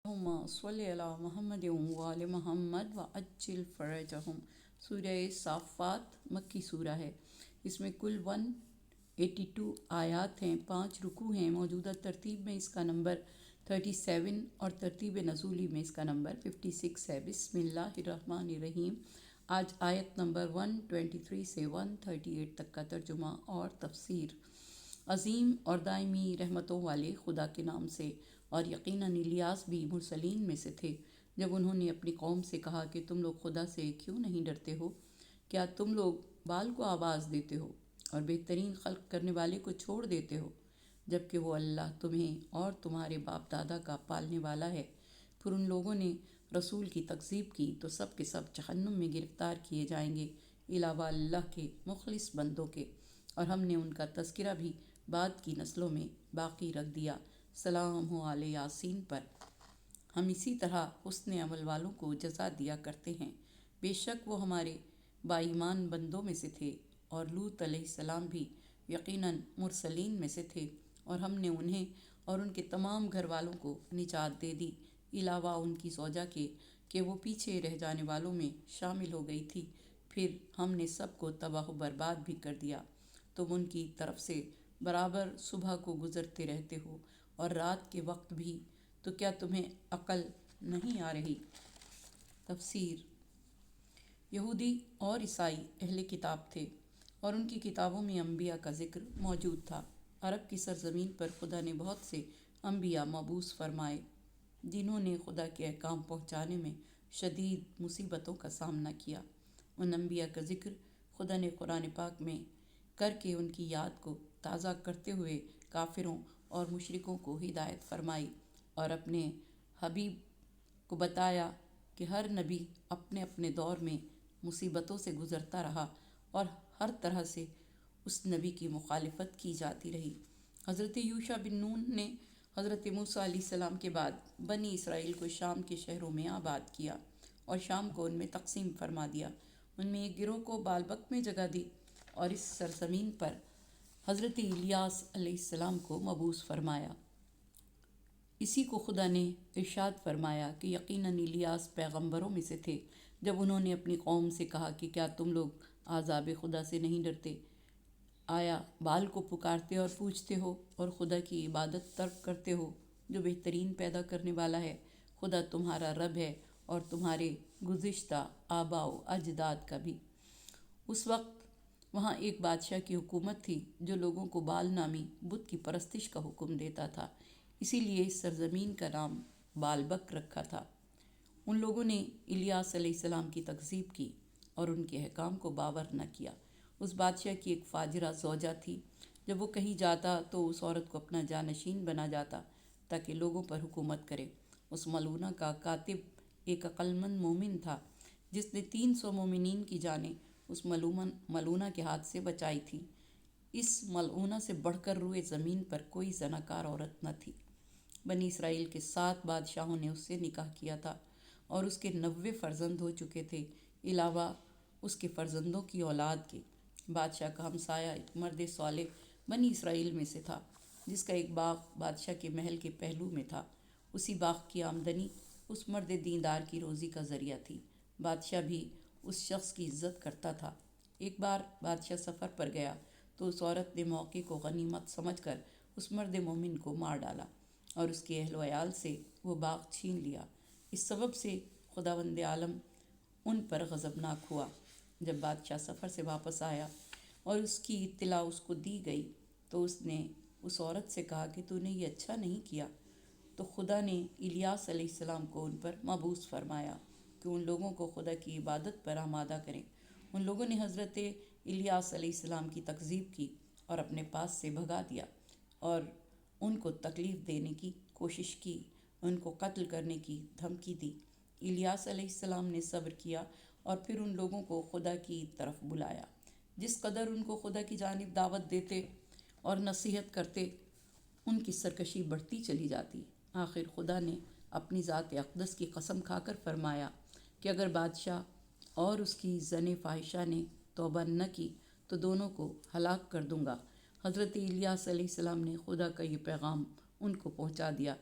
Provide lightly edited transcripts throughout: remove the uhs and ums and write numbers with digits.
اللہم صلی علی محمد وآل محمد وعجل فرجہم۔ سورہ صافات مکی سورہ ہے۔ اس میں کل 182 آیات ہیں، 5 رکوع ہیں۔ موجودہ ترتیب میں اس کا نمبر 37 اور ترتیب نزولی میں اس کا نمبر 56 ہے۔ بسم اللہ الرحمن الرحیم۔ آج آیت نمبر 123 سے 138 تک کا ترجمہ اور تفسیر۔ عظیم اور دائمی رحمتوں والے خدا کے نام سے، اور یقیناً الیاس بھی مرسلین میں سے تھے۔ جب انہوں نے اپنی قوم سے کہا کہ تم لوگ خدا سے کیوں نہیں ڈرتے ہو؟ کیا تم لوگ بال کو آواز دیتے ہو اور بہترین خلق کرنے والے کو چھوڑ دیتے ہو، جبکہ وہ اللہ تمہیں اور تمہارے باپ دادا کا پالنے والا ہے؟ پھر ان لوگوں نے رسول کی تکذیب کی تو سب کے سب جہنم میں گرفتار کیے جائیں گے، علاوہ اللہ کے مخلص بندوں کے، اور ہم نے ان کا تذکرہ بھی بعد کی نسلوں میں باقی رکھ دیا۔ سلام ہو آل یاسین پر۔ ہم اسی طرح حسن عمل والوں کو جزا دیا کرتے ہیں۔ بے شک وہ ہمارے با ایمان بندوں میں سے تھے، اور لوط علیہ السلام بھی یقیناً مرسلین میں سے تھے، اور ہم نے انہیں اور ان کے تمام گھر والوں کو نجات دے دی، علاوہ ان کی زوجہ کے کہ وہ پیچھے رہ جانے والوں میں شامل ہو گئی تھی۔ پھر ہم نے سب کو تباہ و برباد بھی کر دیا۔ تم ان کی طرف سے برابر صبح کو گزرتے رہتے ہو اور رات کے وقت بھی، تو کیا تمہیں عقل نہیں آ رہی؟ تفسیر۔ یہودی اور عیسائی اہل کتاب تھے، اور ان کی کتابوں میں انبیاء کا ذکر موجود تھا۔ عرب کی سرزمین پر خدا نے بہت سے انبیاء مبعوث فرمائے، جنہوں نے خدا کے احکام پہنچانے میں شدید مصیبتوں کا سامنا کیا۔ ان انبیاء کا ذکر خدا نے قرآن پاک میں کر کے ان کی یاد کو تازہ کرتے ہوئے کافروں اور مشرکوں کو ہدایت فرمائی، اور اپنے حبیب کو بتایا کہ ہر نبی اپنے اپنے دور میں مصیبتوں سے گزرتا رہا، اور ہر طرح سے اس نبی کی مخالفت کی جاتی رہی۔ حضرت یوشع بن نون نے حضرت موسیٰ علیہ السلام کے بعد بنی اسرائیل کو شام کے شہروں میں آباد کیا، اور شام کو ان میں تقسیم فرما دیا۔ ان میں ایک گروہ کو بالبک میں جگہ دی، اور اس سرزمین پر حضرت الیاس علیہ السلام کو مبعوث فرمایا۔ اسی کو خدا نے ارشاد فرمایا کہ یقیناً الیاس پیغمبروں میں سے تھے۔ جب انہوں نے اپنی قوم سے کہا کہ کیا تم لوگ عذاب خدا سے نہیں ڈرتے؟ آیا بال کو پکارتے اور پوچھتے ہو اور خدا کی عبادت ترک کرتے ہو جو بہترین پیدا کرنے والا ہے؟ خدا تمہارا رب ہے، اور تمہارے گزشتہ آباء و اجداد کا بھی۔ اس وقت وہاں ایک بادشاہ کی حکومت تھی جو لوگوں کو بال نامی بت کی پرستش کا حکم دیتا تھا، اسی لیے اس سرزمین کا نام بالبک رکھا تھا۔ ان لوگوں نے الیاس علیہ السلام کی تکذیب کی اور ان کے احکام کو باور نہ کیا۔ اس بادشاہ کی ایک فاجرہ زوجہ تھی۔ جب وہ کہیں جاتا تو اس عورت کو اپنا جانشین بنا جاتا تاکہ لوگوں پر حکومت کرے۔ اس ملعونہ کا کاتب ایک عقلمند مومن تھا، جس نے 300 مومنین کی جانیں اس ملعونہ کے ہاتھ سے بچائی تھی۔ اس ملعونہ سے بڑھ کر روئے زمین پر کوئی زناکار عورت نہ تھی۔ بنی اسرائیل کے 7 بادشاہوں نے اس سے نکاح کیا تھا، اور اس کے 90 فرزند ہو چکے تھے، علاوہ اس کے فرزندوں کی اولاد کے۔ بادشاہ کا ہمسایہ ایک مرد صالح بنی اسرائیل میں سے تھا، جس کا ایک باغ بادشاہ کے محل کے پہلو میں تھا۔ اسی باغ کی آمدنی اس مرد دیندار کی روزی کا ذریعہ تھی۔ بادشاہ بھی اس شخص کی عزت کرتا تھا۔ ایک بار بادشاہ سفر پر گیا تو اس عورت نے موقع کو غنیمت سمجھ کر اس مرد مومن کو مار ڈالا، اور اس کے اہل و عیال سے وہ باغ چھین لیا۔ اس سبب سے خداوند عالم ان پر غضبناک ہوا۔ جب بادشاہ سفر سے واپس آیا اور اس کی اطلاع اس کو دی گئی تو اس نے اس عورت سے کہا کہ تو نے یہ اچھا نہیں کیا۔ تو خدا نے الیاس علیہ السلام کو ان پر مبعوث فرمایا کہ ان لوگوں کو خدا کی عبادت پر آمادہ کریں۔ ان لوگوں نے حضرت الیاس علیہ السلام کی تکذیب کی اور اپنے پاس سے بھگا دیا، اور ان کو تکلیف دینے کی کوشش کی، ان کو قتل کرنے کی دھمکی دی۔ الیاس علیہ السلام نے صبر کیا اور پھر ان لوگوں کو خدا کی طرف بلایا۔ جس قدر ان کو خدا کی جانب دعوت دیتے اور نصیحت کرتے، ان کی سرکشی بڑھتی چلی جاتی۔ آخر خدا نے اپنی ذات اقدس کی قسم کھا کر فرمایا کہ اگر بادشاہ اور اس کی زن فاحشہ نے توبہ نہ کی تو دونوں کو ہلاک کر دوں گا۔ حضرت الیاس علیہ السلام نے خدا کا یہ پیغام ان کو پہنچا دیا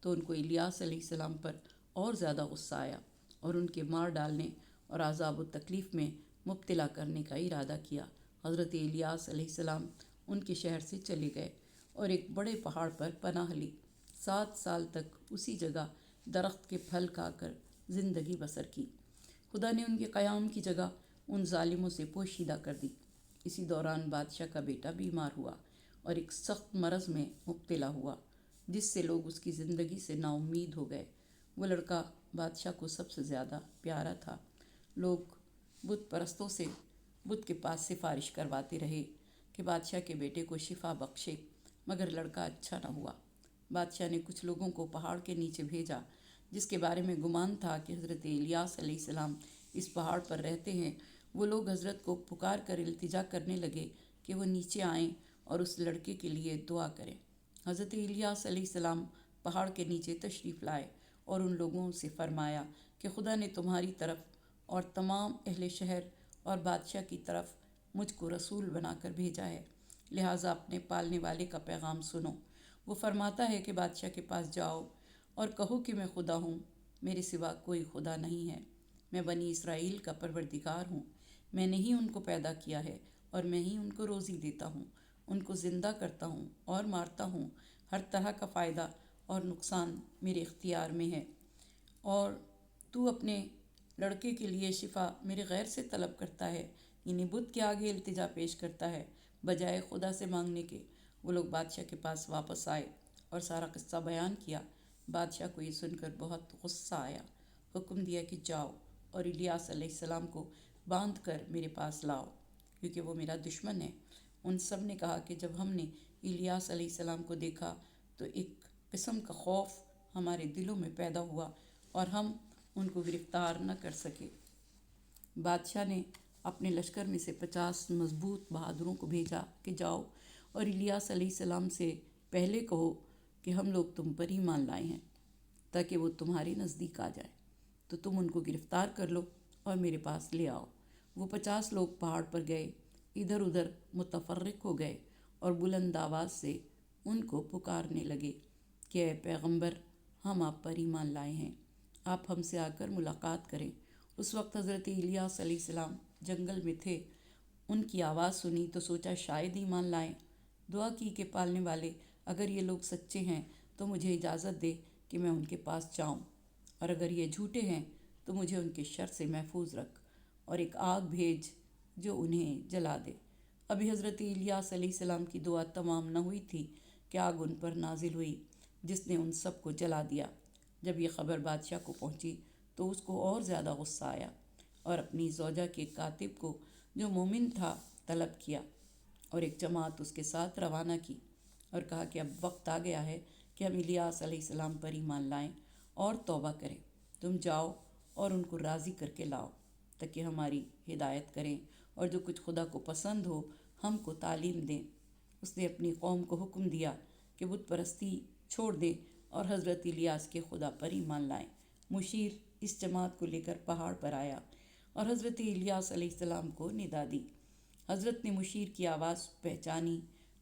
تو ان کو الیاس علیہ السلام پر اور زیادہ غصہ آیا اور ان کے مار ڈالنے اور عذاب و تکلیف میں مبتلا کرنے کا ارادہ کیا۔ حضرت الیاس علیہ السلام ان کے شہر سے چلے گئے اور ایک بڑے پہاڑ پر پناہ لی۔ 7 سال تک اسی جگہ درخت کے پھل کھا کر زندگی بسر کی۔ خدا نے ان کے قیام کی جگہ ان ظالموں سے پوشیدہ کر دی۔ اسی دوران بادشاہ کا بیٹا بیمار ہوا اور ایک سخت مرض میں مبتلا ہوا، جس سے لوگ اس کی زندگی سے نا امید ہو گئے۔ وہ لڑکا بادشاہ کو سب سے زیادہ پیارا تھا۔ لوگ بت پرستوں سے بت کے پاس سفارش کرواتے رہے کہ بادشاہ کے بیٹے کو شفا بخشے، مگر لڑکا اچھا نہ ہوا۔ بادشاہ نے کچھ لوگوں کو پہاڑ کے نیچے بھیجا، جس کے بارے میں گمان تھا کہ حضرت الیاس علیہ السلام اس پہاڑ پر رہتے ہیں۔ وہ لوگ حضرت کو پکار کر التجا کرنے لگے کہ وہ نیچے آئیں اور اس لڑکے کے لیے دعا کریں۔ حضرت الیاس علیہ السلام پہاڑ کے نیچے تشریف لائے اور ان لوگوں سے فرمایا کہ خدا نے تمہاری طرف اور تمام اہل شہر اور بادشاہ کی طرف مجھ کو رسول بنا کر بھیجا ہے، لہٰذا اپنے پالنے والے کا پیغام سنو۔ وہ فرماتا ہے کہ بادشاہ کے پاس جاؤ اور کہو کہ میں خدا ہوں، میرے سوا کوئی خدا نہیں ہے۔ میں بنی اسرائیل کا پروردگار ہوں، میں نے ہی ان کو پیدا کیا ہے اور میں ہی ان کو روزی دیتا ہوں، ان کو زندہ کرتا ہوں اور مارتا ہوں۔ ہر طرح کا فائدہ اور نقصان میرے اختیار میں ہے، اور تو اپنے لڑکے کے لیے شفا میرے غیر سے طلب کرتا ہے، یعنی بت کے آگے التجا پیش کرتا ہے بجائے خدا سے مانگنے کے۔ وہ لوگ بادشاہ کے پاس واپس آئے اور سارا قصہ بیان کیا۔ بادشاہ کو یہ سن کر بہت غصہ آیا، حکم دیا کہ جاؤ اور الیاس علیہ السلام کو باندھ کر میرے پاس لاؤ، کیونکہ وہ میرا دشمن ہے۔ ان سب نے کہا کہ جب ہم نے الیاس علیہ السلام کو دیکھا تو ایک قسم کا خوف ہمارے دلوں میں پیدا ہوا اور ہم ان کو گرفتار نہ کر سکے۔ بادشاہ نے اپنے لشکر میں سے 50 مضبوط بہادروں کو بھیجا کہ جاؤ اور الیاس علیہ السلام سے پہلے کہو کہ ہم لوگ تم پر ایمان لائے ہیں، تاکہ وہ تمہارے نزدیک آ جائے تو تم ان کو گرفتار کر لو اور میرے پاس لے آؤ۔ وہ 50 لوگ پہاڑ پر گئے، ادھر ادھر متفرق ہو گئے اور بلند آواز سے ان کو پکارنے لگے کہ اے پیغمبر، ہم آپ پر ایمان لائے ہیں، آپ ہم سے آ کر ملاقات کریں۔ اس وقت حضرت الیاس علیہ السلام جنگل میں تھے۔ ان کی آواز سنی تو سوچا شاید ایمان لائیں۔ دعا کی کہ پالنے والے، اگر یہ لوگ سچے ہیں تو مجھے اجازت دے کہ میں ان کے پاس جاؤں، اور اگر یہ جھوٹے ہیں تو مجھے ان کے شر سے محفوظ رکھ اور ایک آگ بھیج جو انہیں جلا دے۔ ابھی حضرت الیاس علیہ السلام کی دعا تمام نہ ہوئی تھی کہ آگ ان پر نازل ہوئی، جس نے ان سب کو جلا دیا۔ جب یہ خبر بادشاہ کو پہنچی تو اس کو اور زیادہ غصہ آیا اور اپنی زوجہ کے کاتب کو جو مومن تھا طلب کیا اور ایک جماعت اس کے ساتھ روانہ کی اور کہا کہ اب وقت آ گیا ہے کہ ہم الیاس علیہ السلام پر ایمان لائیں اور توبہ کریں۔ تم جاؤ اور ان کو راضی کر کے لاؤ تاکہ ہماری ہدایت کریں اور جو کچھ خدا کو پسند ہو ہم کو تعلیم دیں۔ اس نے اپنی قوم کو حکم دیا کہ بت پرستی چھوڑ دیں اور حضرت الیاس کے خدا پر ایمان لائیں۔ مشیر اس جماعت کو لے کر پہاڑ پر آیا اور حضرت الیاس علیہ السلام کو ندا دی۔ حضرت نے مشیر کی آواز پہچانی۔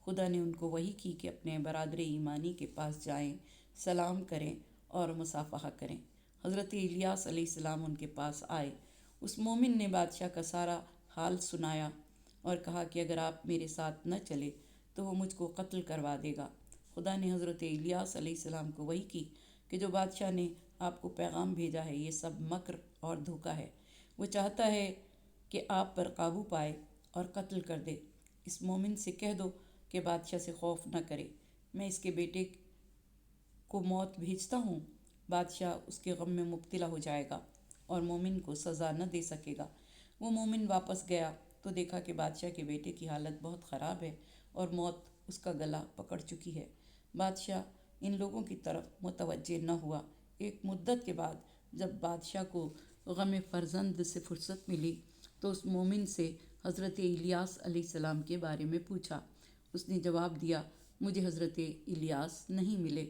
خدا نے ان کو وحی کی کہ اپنے برادر ایمانی کے پاس جائیں، سلام کریں اور مصافحہ کریں۔ حضرت الیاس علیہ السلام ان کے پاس آئے۔ اس مومن نے بادشاہ کا سارا حال سنایا اور کہا کہ اگر آپ میرے ساتھ نہ چلے تو وہ مجھ کو قتل کروا دے گا۔ خدا نے حضرت الیاس علیہ السلام کو وحی کی کہ جو بادشاہ نے آپ کو پیغام بھیجا ہے یہ سب مکر اور دھوکہ ہے۔ وہ چاہتا ہے کہ آپ پر قابو پائے اور قتل کر دے۔ اس مومن سے کہہ دو کہ بادشاہ سے خوف نہ کرے، میں اس کے بیٹے کو موت بھیجتا ہوں، بادشاہ اس کے غم میں مبتلا ہو جائے گا اور مومن کو سزا نہ دے سکے گا۔ وہ مومن واپس گیا تو دیکھا کہ بادشاہ کے بیٹے کی حالت بہت خراب ہے اور موت اس کا گلا پکڑ چکی ہے۔ بادشاہ ان لوگوں کی طرف متوجہ نہ ہوا۔ ایک مدت کے بعد جب بادشاہ کو غم فرزند سے فرصت ملی تو اس مومن سے حضرت الیاس علیہ السلام کے بارے میں پوچھا۔ اس نے جواب دیا، مجھے حضرت الیاس نہیں ملے۔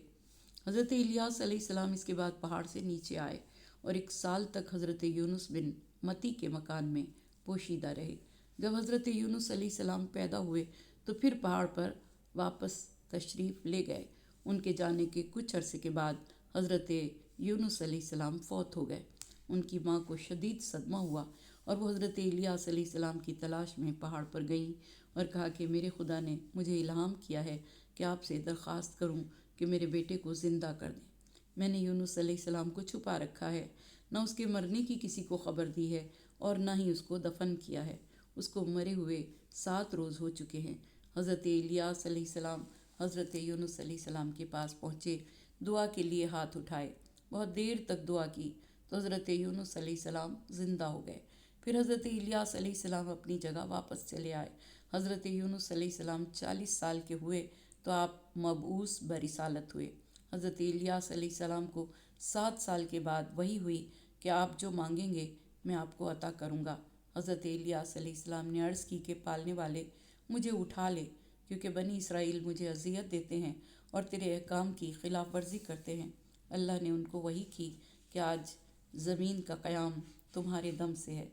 حضرت الیاس علیہ السلام اس کے بعد پہاڑ سے نیچے آئے اور 1 سال تک حضرت یونس بن متی کے مکان میں پوشیدہ رہے۔ جب حضرت یونس علیہ السلام پیدا ہوئے تو پھر پہاڑ پر واپس تشریف لے گئے۔ ان کے جانے کے کچھ عرصے کے بعد حضرت یونس علیہ السلام فوت ہو گئے۔ ان کی ماں کو شدید صدمہ ہوا اور وہ حضرت الیاس علیہ السلام کی تلاش میں پہاڑ پر گئیں اور کہا کہ میرے خدا نے مجھے الہام کیا ہے کہ آپ سے درخواست کروں کہ میرے بیٹے کو زندہ کر دیں۔ میں نے یونس علیہ السلام کو چھپا رکھا ہے، نہ اس کے مرنے کی کسی کو خبر دی ہے اور نہ ہی اس کو دفن کیا ہے۔ اس کو مرے ہوئے 7 روز ہو چکے ہیں۔ حضرت الیاس علیہ السلام حضرت یونس علیہ السلام کے پاس پہنچے، دعا کے لیے ہاتھ اٹھائے، بہت دیر تک دعا کی تو حضرت یونس علیہ السلام زندہ ہو گئے۔ پھر حضرت الیاس علیہ السلام اپنی جگہ واپس چلے آئے۔ حضرت یونس علیہ السلام 40 سال کے ہوئے تو آپ مبعوث برسالت ہوئے۔ حضرت الیاس علیہ السلام کو 7 سال کے بعد وحی ہوئی کہ آپ جو مانگیں گے میں آپ کو عطا کروں گا۔ حضرت الیاس علیہ السلام نے عرض کی کہ پالنے والے مجھے اٹھا لے، کیونکہ بنی اسرائیل مجھے اذیت دیتے ہیں اور تیرے احکام کی خلاف ورزی کرتے ہیں۔ اللہ نے ان کو وحی کی کہ آج زمین کا قیام تمہارے دم سے ہے،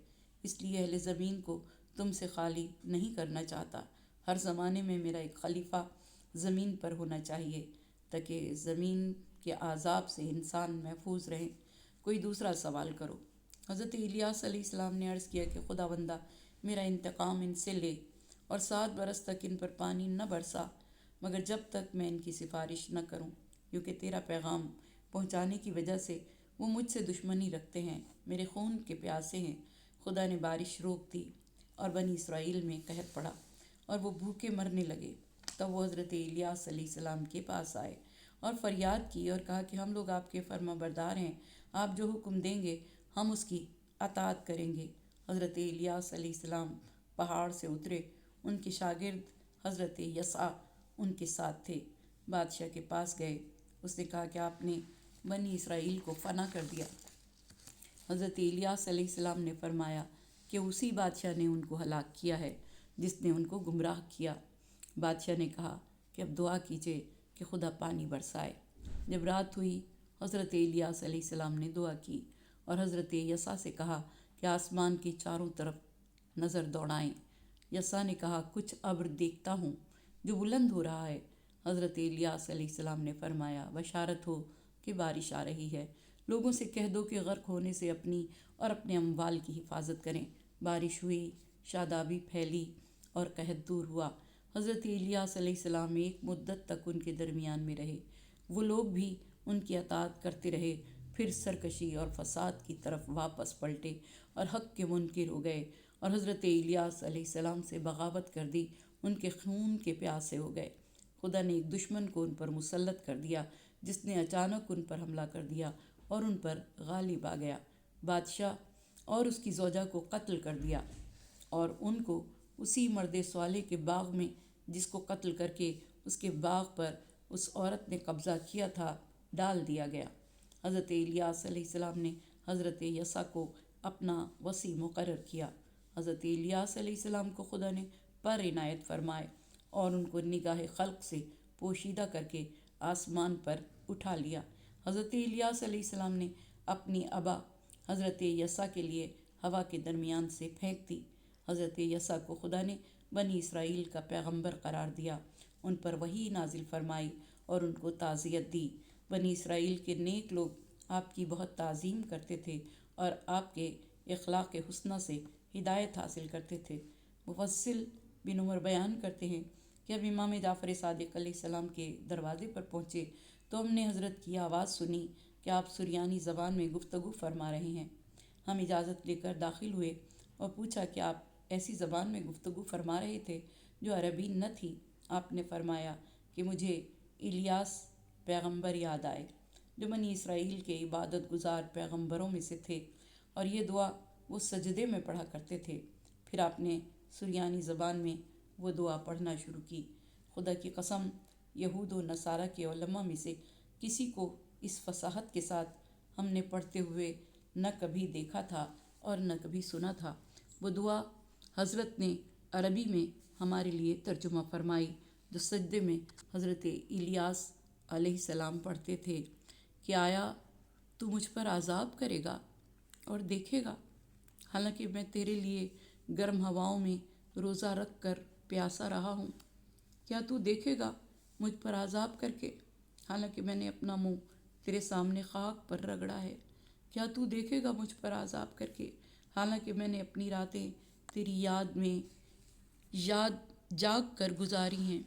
اس لیے اہل زمین کو تم سے خالی نہیں کرنا چاہتا۔ ہر زمانے میں میرا ایک خلیفہ زمین پر ہونا چاہیے تاکہ زمین کے عذاب سے انسان محفوظ رہیں۔ کوئی دوسرا سوال کرو۔ حضرت الیاس علیہ السلام نے عرض کیا کہ خدا بندہ میرا انتقام ان سے لے، اور 7 برس تک ان پر پانی نہ برسا مگر جب تک میں ان کی سفارش نہ کروں، کیونکہ تیرا پیغام پہنچانے کی وجہ سے وہ مجھ سے دشمنی رکھتے ہیں، میرے خون کے پیاسے ہیں۔ خدا نے بارش روک دی اور بنی اسرائیل میں قحط پڑا اور وہ بھوکے مرنے لگے۔ تب وہ حضرت الیاس علیہ السلام کے پاس آئے اور فریاد کی اور کہا کہ ہم لوگ آپ کے فرما بردار ہیں، آپ جو حکم دیں گے ہم اس کی اطاعت کریں گے۔ حضرت الیاس علیہ السلام پہاڑ سے اترے، ان کے شاگرد حضرت یسع ان کے ساتھ تھے۔ بادشاہ کے پاس گئے، اس نے کہا کہ آپ نے بنی اسرائیل کو فنا کر دیا۔ حضرت الیاس علیہ السلام نے فرمایا کہ اسی بادشاہ نے ان کو ہلاک کیا ہے جس نے ان کو گمراہ کیا۔ بادشاہ نے کہا کہ اب دعا کیجیے کہ خدا پانی برسائے۔ جب رات ہوئی حضرت الیاس علیہ السلام نے دعا کی اور حضرت یسع سے کہا کہ آسمان کے چاروں طرف نظر دوڑائیں۔ یسع نے کہا کچھ ابر دیکھتا ہوں جو بلند ہو رہا ہے۔ حضرت الیاس علیہ السلام نے فرمایا بشارت ہو کہ بارش آ رہی ہے، لوگوں سے کہہ دو کہ غرق ہونے سے اپنی اور اپنے اموال کی حفاظت کریں۔ بارش ہوئی، شادابی پھیلی اور قحط دور ہوا۔ حضرت الیاس علیہ السلام ایک مدت تک ان کے درمیان میں رہے، وہ لوگ بھی ان کی اطاعت کرتے رہے، پھر سرکشی اور فساد کی طرف واپس پلٹے اور حق کے منکر ہو گئے اور حضرت الیاس علیہ السلام سے بغاوت کر دی، ان کے خون کے پیاسے ہو گئے۔ خدا نے ایک دشمن کو ان پر مسلط کر دیا جس نے اچانک ان پر حملہ کر دیا اور ان پر غالب آ گیا۔ بادشاہ اور اس کی زوجہ کو قتل کر دیا اور ان کو اسی مرد صالح کے باغ میں، جس کو قتل کر کے اس کے باغ پر اس عورت نے قبضہ کیا تھا، ڈال دیا گیا۔ حضرت الیاس علیہ السلام نے حضرت یسع کو اپنا وصی مقرر کیا۔ حضرت الیاس علیہ السلام کو خدا نے پر عنایت فرمائے اور ان کو نگاہ خلق سے پوشیدہ کر کے آسمان پر اٹھا لیا۔ حضرت الیاس علیہ السلام نے اپنی ابا حضرت یسع کے لیے ہوا کے درمیان سے پھینک دی۔ حضرت یسع کو خدا نے بنی اسرائیل کا پیغمبر قرار دیا، ان پر وحی نازل فرمائی اور ان کو تعزیت دی۔ بنی اسرائیل کے نیک لوگ آپ کی بہت تعظیم کرتے تھے اور آپ کے اخلاق حسنہ سے ہدایت حاصل کرتے تھے۔ مفصل بن عمر بیان کرتے ہیں کہ اب امام جعفر صادق علیہ السلام کے دروازے پر پہنچے تو ہم نے حضرت کی آواز سنی کہ آپ سریانی زبان میں گفتگو فرما رہے ہیں۔ ہم اجازت لے کر داخل ہوئے اور پوچھا کہ آپ ایسی زبان میں گفتگو فرما رہے تھے جو عربی نہ تھی۔ آپ نے فرمایا کہ مجھے الیاس پیغمبر یاد آئے جو بنی اسرائیل کے عبادت گزار پیغمبروں میں سے تھے، اور یہ دعا وہ سجدے میں پڑھا کرتے تھے۔ پھر آپ نے سریانی زبان میں وہ دعا پڑھنا شروع کی۔ خدا کی قسم، یہود و نصارہ کے علماء میں سے کسی کو اس فصاحت کے ساتھ ہم نے پڑھتے ہوئے نہ کبھی دیکھا تھا اور نہ کبھی سنا تھا۔ وہ دعا حضرت نے عربی میں ہمارے لیے ترجمہ فرمائی جو سجدے میں حضرت الیاس علیہ السلام پڑھتے تھے کہ آیا تو مجھ پر عذاب کرے گا اور دیکھے گا، حالانکہ میں تیرے لیے گرم ہواؤں میں روزہ رکھ کر پیاسا رہا ہوں۔ کیا تو دیکھے گا مجھ پر عذاب کر کے، حالانکہ میں نے اپنا منہ تیرے سامنے خاک پر رگڑا ہے، کیا تو دیکھے گا مجھ پر عذاب کر کے؟ حالانکہ میں نے اپنی راتیں تیری یاد میں جاگ کر گزاری ہیں۔